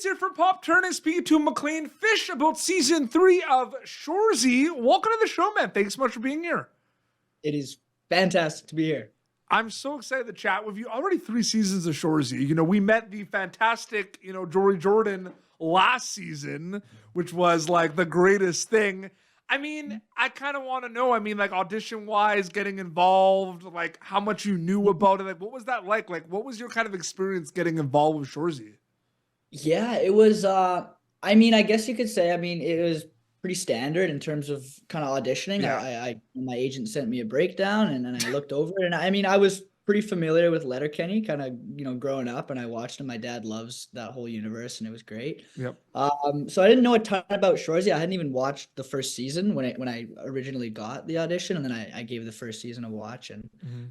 Keats here from Pop Turner speaking to Maclean Fish about season 3 of Shoresy. Welcome to the show, man. Thanks so much for being here. It is fantastic to be here. I'm so excited to chat with you. Already 3 seasons of Shoresy. You know, we met the fantastic, Jory Jordan last season, which was like the greatest thing. I mean, I kind of want to know, like audition-wise, getting involved, like how much you knew about it. Like, what was that like? Like, what was your kind of experience getting involved with Shoresy? Yeah, it was, I guess you could say, it was pretty standard in terms of kind of auditioning. Yeah. My agent sent me a breakdown and then I looked over it. And I was pretty familiar with Letterkenny kind of, growing up, and I watched him. My dad loves that whole universe and it was great. Yep. So I didn't know a ton about Shoresy. I hadn't even watched the first season when I originally got the audition, and then I gave the first season a watch and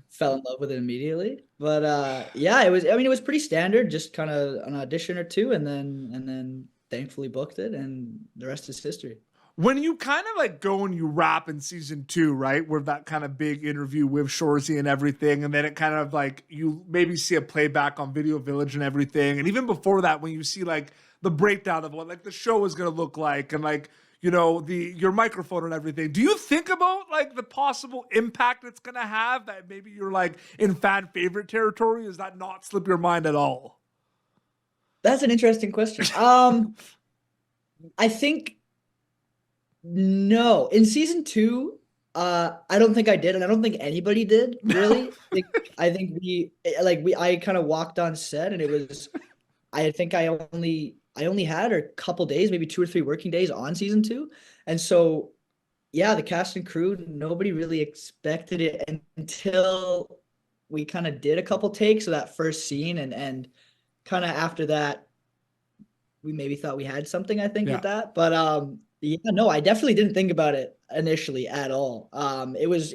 fell in love with it immediately. But yeah, it was pretty standard, just kind of an audition or two, and then thankfully booked it, and the rest is history. When you kind of like go and you wrap in season 2, right, where that kind of big interview with Shoresy and everything, and then it kind of like you maybe see a playback on Video Village and everything, and even before that, when you see like the breakdown of what like the show is going to look like, and like your microphone and everything, do you think about like the possible impact it's going to have, that maybe you're like in fan favorite territory? Does that not slip your mind at all? That's an interesting question. I think. No, in season 2, I don't think I did, and I don't think anybody did really. I think I kind of walked on set, and it was, I think I only had a couple days, maybe 2 or 3 working days on season 2, and so yeah, the cast and crew, nobody really expected it until we kind of did a couple takes of that first scene, and kind of after that, we maybe thought we had something. I think with that, but yeah, no, I definitely didn't think about it initially at all. It was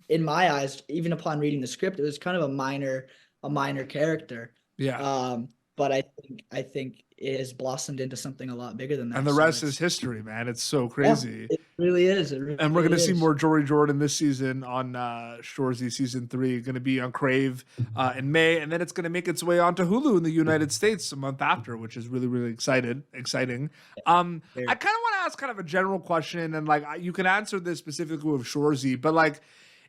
in my eyes, even upon reading the script, it was kind of a minor character. Yeah. But I think it has blossomed into something a lot bigger than that. And the rest is history, man. It's so crazy. Yeah, it really is. And we're going to see more Jory Jordan this season on Shoresy season 3. Going to be on Crave in May, and then it's going to make its way onto Hulu in the United States a month after, which is really, really exciting. I kind of want to ask kind of a general question, and like you can answer this specifically with Shoresy, but like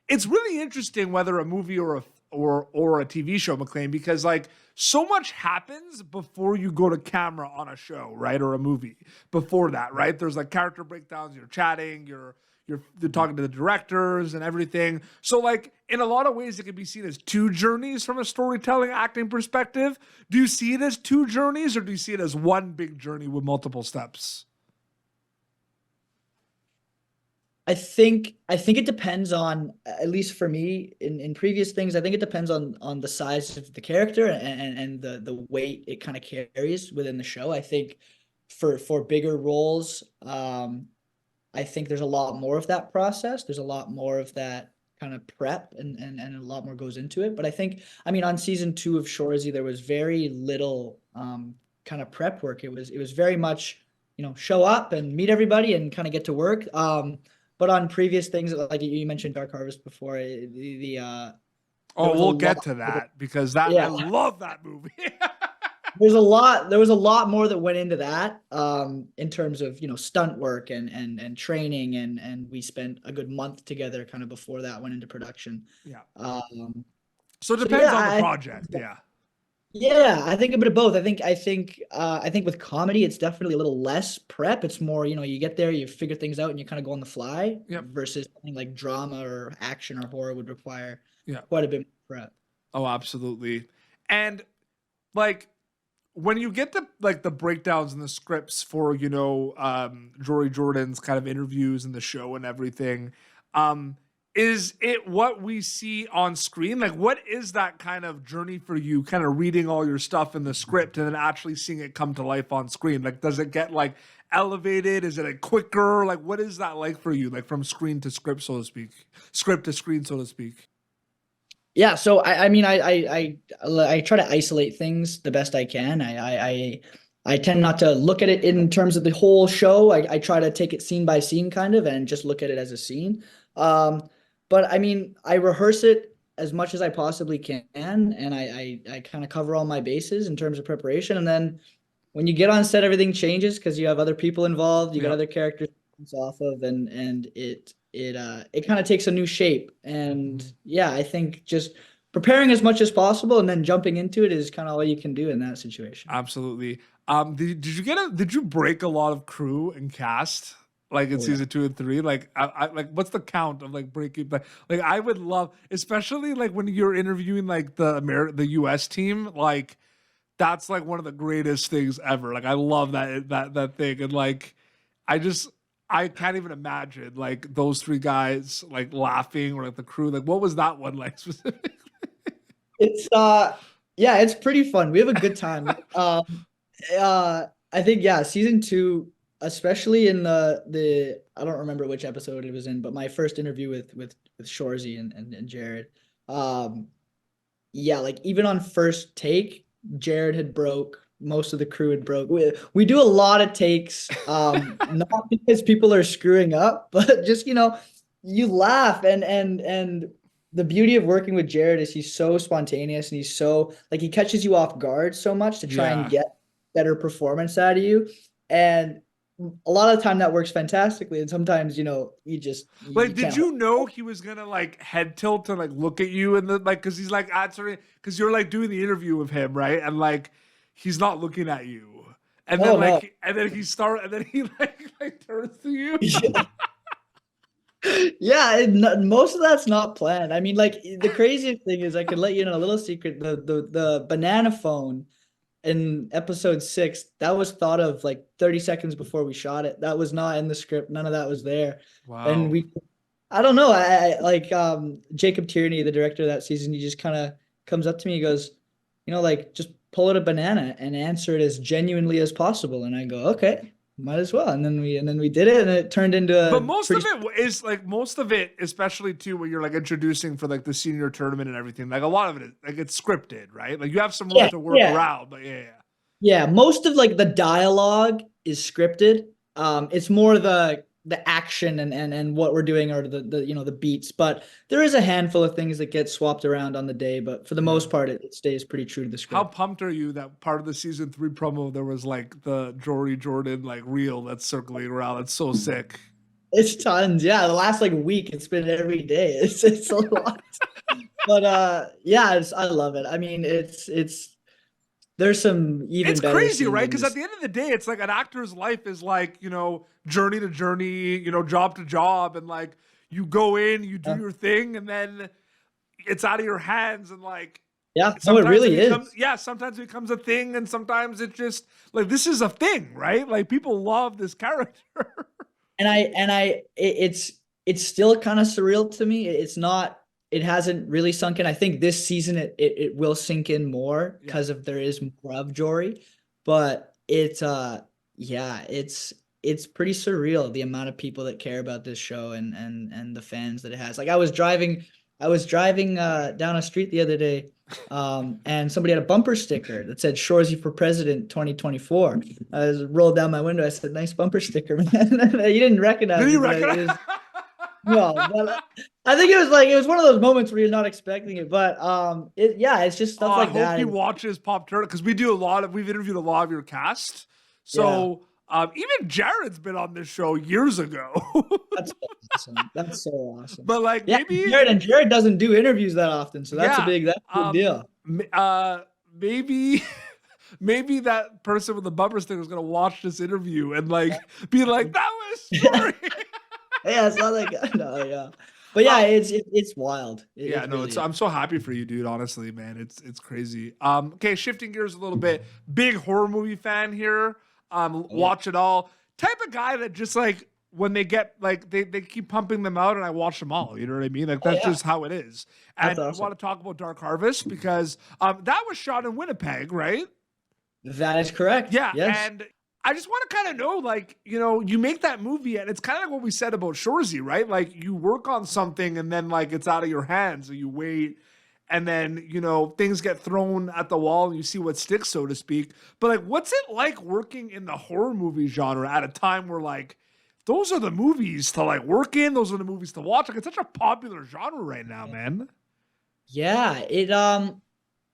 it's really interesting whether a movie or a TV show, Maclean, because like so much happens before you go to camera on a show, right? Or a movie before that, right? There's like character breakdowns, you're chatting, you're talking to the directors and everything. So like in a lot of ways it can be seen as 2 journeys from a storytelling acting perspective. Do you see it as 2 journeys, or do you see it as one big journey with multiple steps? I think it depends on, at least for me in previous things, I think it depends on the size of the character and the weight it kind of carries within the show. I think for bigger roles, I think there's a lot more of that process. There's a lot more of that kind of prep and a lot more goes into it. But I think, on season 2 of Shoresy, there was very little kind of prep work. It was very much, show up and meet everybody and kind of get to work. But on previous things, like you mentioned Dark Harvest before, we'll get to that, because I love that movie. There was a lot more that went into that, in terms of, stunt work and training, and we spent a good month together kind of before that went into production. Yeah. So it depends on the project. Yeah, I think a bit of both. I think with comedy, it's definitely a little less prep. It's more, you get there, you figure things out, and you kind of go on the fly. Yep. Versus something like drama or action or horror would require quite a bit more prep. Oh, absolutely. And like when you get the breakdowns and the scripts for Jory Jordan's kind of interviews and the show and everything, is it what we see on screen? Like, what is that kind of journey for you, kind of reading all your stuff in the script and then actually seeing it come to life on screen? Like, does it get like elevated? Is it a quicker? Like, what is that like for you? Like from screen to script, so to speak, script to screen, so to speak. Yeah. So, I try to isolate things the best I can. I tend not to look at it in terms of the whole show. I try to take it scene by scene kind of, and just look at it as a scene. But I rehearse it as much as I possibly can, and I kind of cover all my bases in terms of preparation. And then when you get on set, everything changes because you have other people involved. You got Yeah. other characters to bounce off of, and it kind of takes a new shape. And yeah, I think just preparing as much as possible and then jumping into it is kind of all you can do in that situation. Absolutely. Did you break a lot of crew and cast like in Oh, yeah. season 2 and 3? Like, like what's the count of like breaking? Like, I would love, especially like when you're interviewing like the US team, like that's like one of the greatest things ever. Like, I love that thing, and like, I can't even imagine like those three guys like laughing, or like the crew. Like, what was that one like specifically? It's yeah, it's pretty fun. We have a good time. I think yeah, season 2, especially in the I don't remember which episode it was in, but my first interview with Shoresy and Jared. Um yeah, like even on first take, Jared had broke. Most of the crew had broke. We do a lot of takes, not because people are screwing up, but just you laugh and the beauty of working with Jared is he's so spontaneous and he's so like he catches you off guard so much to try and Yeah. get better performance out of you. And a lot of the time that works fantastically, and sometimes Like, you did can't. you know he was gonna like head tilt to like look at you, and the like, because he's like answering, because you're like doing the interview with him, right? And like he's not looking at you, and Oh then no. like, and then he like turns to you. Yeah, most of that's not planned. I mean, like the craziest thing is I could let you know a little secret. The banana phone in episode 6, that was thought of like 30 seconds before we shot it. That was not in the script. None of that was there. And Wow. I don't know. I like Jacob Tierney, the director of that season, he just kind of comes up to me, he goes, like just pull out a banana and answer it as genuinely as possible. And I go, okay, might as well. And then we did it, and it turned into But a most of pretty. it is like most of it, especially too when you're like introducing for like the senior tournament and everything. Like a lot of it, like it's scripted, right? Like you have some room Yeah, to work yeah. around, but yeah. Yeah, most of like the dialogue is scripted. It's more the action and what we're doing or the beats. But there is a handful of things that get swapped around on the day. But for the Yeah. most part, it stays pretty true to the How script. pumped are you that part of the season 3 promo there was like the Jory Jordan like reel that's circling around? That's so sick. It's tons. Yeah, the last like week, it's been every day. It's a lot. But yeah, I love it. I mean, it's there's some even It's better crazy, scenes right? in Because at this. the end of the day, it's like an actor's life is like, journey to journey, job to job, and like you go in, you do Yeah, your thing, and then it's out of your hands, and like yeah. No, it sometimes it really becomes is. sometimes it becomes a thing, and sometimes it just like this is a thing, right? Like people love this character. It's still kind of surreal to me. It's not, it hasn't really sunk in. I think this season it will sink in more Yeah. because of there is more of Jory, but yeah, it's pretty surreal the amount of people that care about this show and the fans that it has. Like I was driving down a street the other day, and somebody had a bumper sticker that said Shoresy for President 2024. I just rolled down my window. I said, "Nice bumper sticker, man." You didn't recognize Did me, you but recognize? it was no. But I think it was one of those moments where you're not expecting it. But yeah, it's just Oh, stuff I like hope that. he watches Pop Turtle because we've interviewed a lot of your cast. Yeah, So even Jared's been on this show years ago. that's so awesome. That's so awesome. But like Yeah, maybe, Jared doesn't do interviews that often, so yeah, that's a big deal. maybe maybe that person with the bumper sticker is gonna watch this interview and like be like, that was story. Yeah, it's not like no, yeah. But yeah, um, it's wild. yeah, It no, really it's is. I'm so happy for you, dude. Honestly, man, it's crazy. Okay, shifting gears a little bit. Big horror movie fan here. Oh, yeah. Watch it all. Type of guy that just like when they get like they keep pumping them out and I watch them all. You know what I mean? Like Oh that's yeah, just how it is. that's And I awesome. want to talk about Dark Harvest because that was shot in Winnipeg, right? That is correct. Yeah, Yes. and I just want to kind of know, like, you make that movie, and it's kind of like what we said about Shoresy, right? Like, you work on something, and then like it's out of your hands, so you wait, and then things get thrown at the wall, and you see what sticks, so to speak. But like, what's it like working in the horror movie genre at a time where like those are the movies to like work in, those are the movies to watch? Like, it's such a popular genre right now, man. Yeah,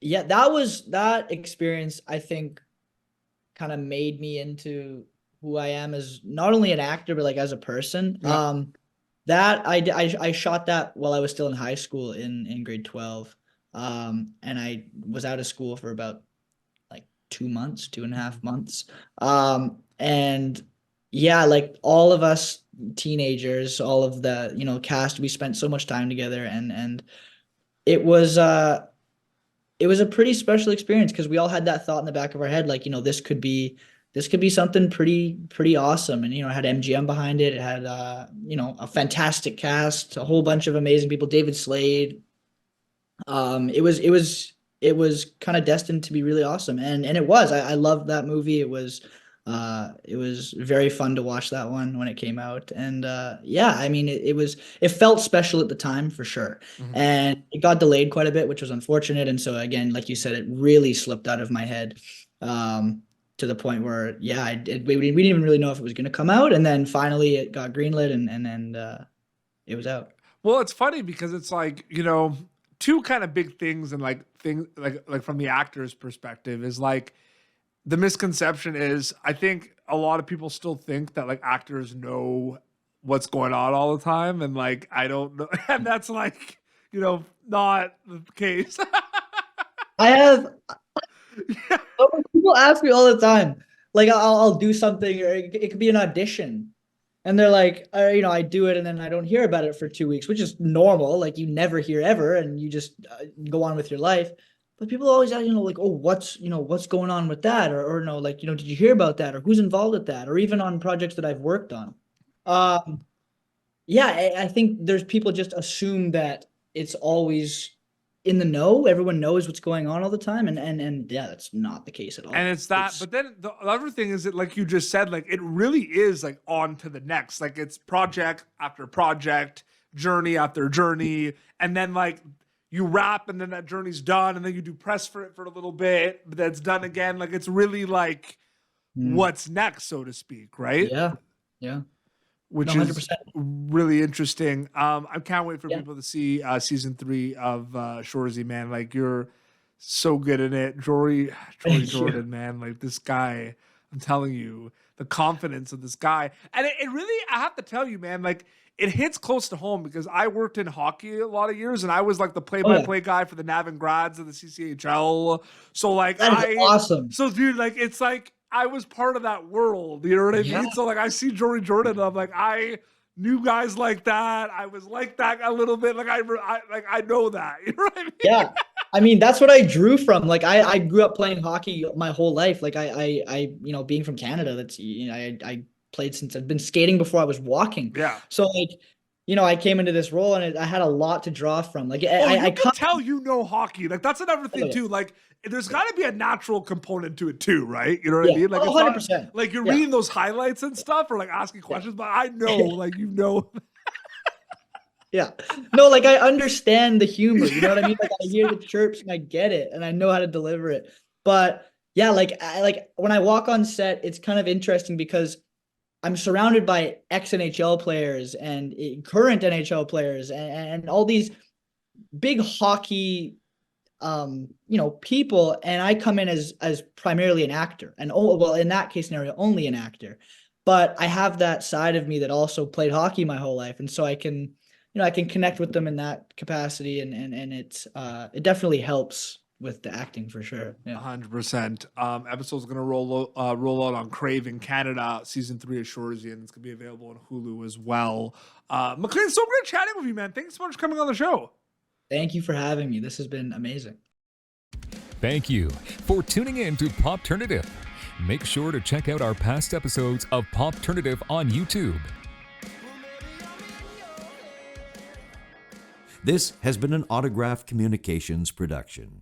yeah, that experience, I think, kind of made me into who I am as not only an actor, but like as a person. Yeah. That I shot that while I was still in high school in grade 12. And I was out of school for about like 2 months, 2.5 months. And yeah, like all of us teenagers, all of the, cast, we spent so much time together, and it was a pretty special experience because we all had that thought in the back of our head, like, this could be something pretty awesome. And, it had MGM behind it. It had, a fantastic cast, a whole bunch of amazing people, David Slade. It was kind of destined to be really awesome. And it was, I loved that movie. It was very fun to watch that one when it came out. And, yeah, I mean, it felt special at the time for sure. Mm-hmm. And it got delayed quite a bit, which was unfortunate. And so again, like you said, it really slipped out of my head. To the point where, yeah, we didn't even really know if it was going to come out. And then finally it got greenlit and it was out. Well, it's funny because it's like, two kind of big things, and like from the actor's perspective is like, the misconception is, I think a lot of people still think that like actors know what's going on all the time. And like, I don't know. And that's like, not the case. I have, yeah. People ask me all the time, like I'll do something, or it could be an audition, and they're like, I do it and then I don't hear about it for 2 weeks, which is normal. Like you never hear ever, and you just go on with your life. But people always ask, like, oh, what's going on with that, or no, like, did you hear about that, or who's involved with that, or even on projects that I've worked on. Yeah, I think there's people just assume that it's always in the know. Everyone knows what's going on all the time. And yeah, that's not the case at all. And it's that, but then the other thing is that, like you just said, like it really is like on to the next, like it's project after project, journey after journey. And then like you wrap and then that journey's done. And then you do press for it for a little bit, but that's done again. Like it's really like what's next, so to speak. Right. Yeah. Yeah. Which 100%. Is really interesting. I can't wait for people to see season 3 of Shoresy, man. Like you're so good in it. Jory Jordan, man. Like this guy, I'm telling you, the confidence of this guy. And it really, I have to tell you, man, like it hits close to home because I worked in hockey a lot of years and I was like the play-by-play guy for the Navan Grads of the CCHL. So like that is awesome. So dude, like it's like I was part of that world, you know what I mean? So like I see Jory Jordan, and I'm like, I knew guys like that. I was like that a little bit. Like I know that. You know what I mean? Yeah. I mean, that's what I drew from. Like I grew up playing hockey my whole life. Like I being from Canada, that's I played since I've been skating before I was walking. Yeah. So like, I came into this role and I had a lot to draw from. Like I can tell hockey. Like that's another thing too. Like there's got to be a natural component to it too, right? You know what I mean? Like 100%. Not, like you're reading those highlights and stuff, or like asking questions, but I know, like Yeah. No, like I understand the humor. You know what I mean? Like I hear the chirps and I get it, and I know how to deliver it. But yeah, like when I walk on set, it's kind of interesting because I'm surrounded by ex-NHL players and current NHL players and all these big hockey, people. And I come in as primarily an actor, and in that case scenario, only an actor. But I have that side of me that also played hockey my whole life. And so I can, I can connect with them in that capacity. And it definitely helps with the acting for sure. Yeah. 100%. Episode's going to roll out on Crave in Canada, season 3 of Shoresy, and it's going to be available on Hulu as well. Maclean, so great chatting with you, man. Thanks so much for coming on the show. Thank you for having me. This has been amazing. Thank you for tuning in to Popternative. Make sure to check out our past episodes of Popternative on YouTube. This has been an Autograph Communications production.